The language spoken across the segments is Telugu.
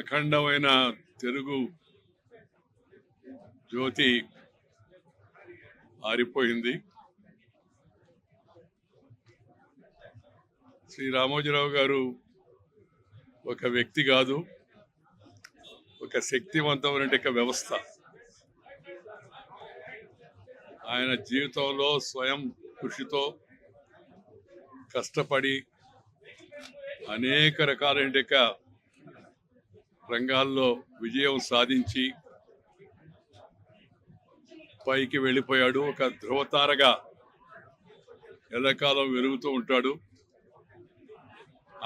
అఖండమైన తెలుగు జ్యోతి ఆరిపోయింది. శ్రీ రామోజీరావు గారు ఒక వ్యక్తి కాదు, ఒక శక్తివంతమైన వ్యవస్థ. ఆయన జీవితంలో స్వయం కృషితో కష్టపడి అనేక రకాలైన రంగాల్లో విజయం సాధించి పైకి వెళ్ళిపోయాడు. ఒక ధ్రువతారగా ఎల్లకాలం వెలుగుతూ ఉంటాడు.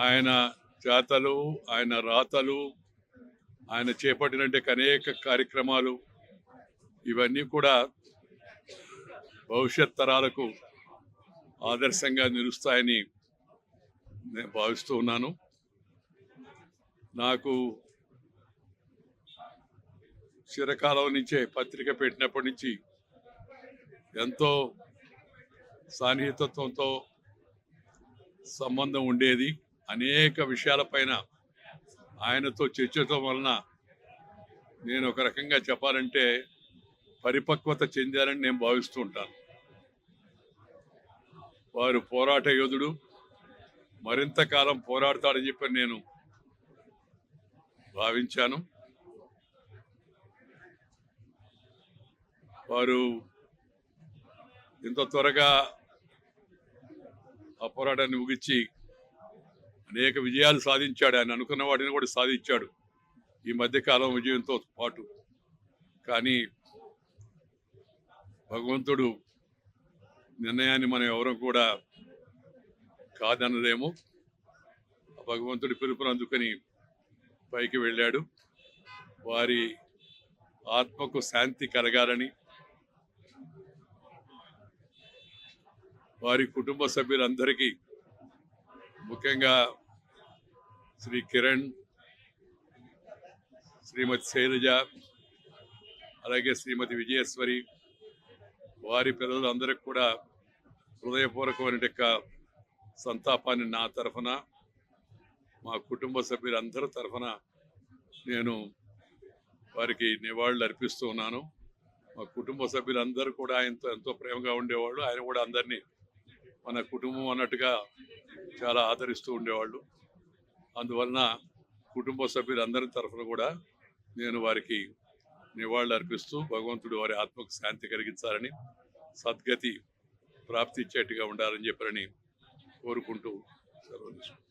ఆయన చేతలు, ఆయన రాతలు, ఆయన చేపట్టిన అనేక కార్యక్రమాలు ఇవన్నీ కూడా భవిష్యత్ తరాలకు ఆదర్శంగా నిలుస్తాయని నేను భావిస్తూ ఉన్నాను. నాకు చిరకాలం నుంచే పత్రిక పెట్టినప్పటి నుంచి ఎంతో సాన్నిహితత్వంతో సంబంధం ఉండేది. అనేక విషయాలపైన ఆయనతో చర్చించడం వలన నేను ఒక రకంగా చెప్పాలంటే పరిపక్వత చెందారని నేను భావిస్తూ ఉంటాను. వారు పోరాట యోధుడు, మరింత కాలం పోరాడతాడని చెప్పి నేను భావించాను. వారు ఇంత త్వరగా ఆ పోరాటాన్ని ముగించి అనేక విజయాలు సాధించాడు. ఆయన అనుకున్న వాటిని కూడా సాధించాడు ఈ మధ్యకాలం విజయంతో పాటు. కానీ భగవంతుడు నిర్ణయాన్ని మనం ఎవరం కూడా కాదనలేము. భగవంతుడి పిలుపును అందుకని పైకి వెళ్ళాడు. వారి ఆత్మకు శాంతి కలగాలని, వారి కుటుంబ సభ్యులందరికీ, ముఖ్యంగా శ్రీ కిరణ్, శ్రీమతి శైలజ, అలాగే శ్రీమతి విజయేశ్వరి, వారి పిల్లలందరికీ కూడా హృదయపూర్వకమైన సంతాపాన్ని నా తరఫున, మా కుటుంబ సభ్యులందరి తరఫున నేను వారికి నివాళులు అర్పిస్తూ ఉన్నాను. మా కుటుంబ సభ్యులందరూ కూడా ఆయనతో ఎంతో ప్రేమగా ఉండేవాళ్ళు. ఆయన కూడా అందరినీ మన కుటుంబం అన్నట్టుగా చాలా ఆదరిస్తూ ఉండేవాళ్ళు. అందువలన కుటుంబ సభ్యులందరి తరఫున కూడా నేను వారికి నివాళులు అర్పిస్తూ భగవంతుడు వారి ఆత్మకు శాంతి కలిగించాలని, సద్గతి ప్రాప్తించేట్టుగా ఉండాలని చెప్పని కోరుకుంటూ సెలవు తీసుకుంటాను.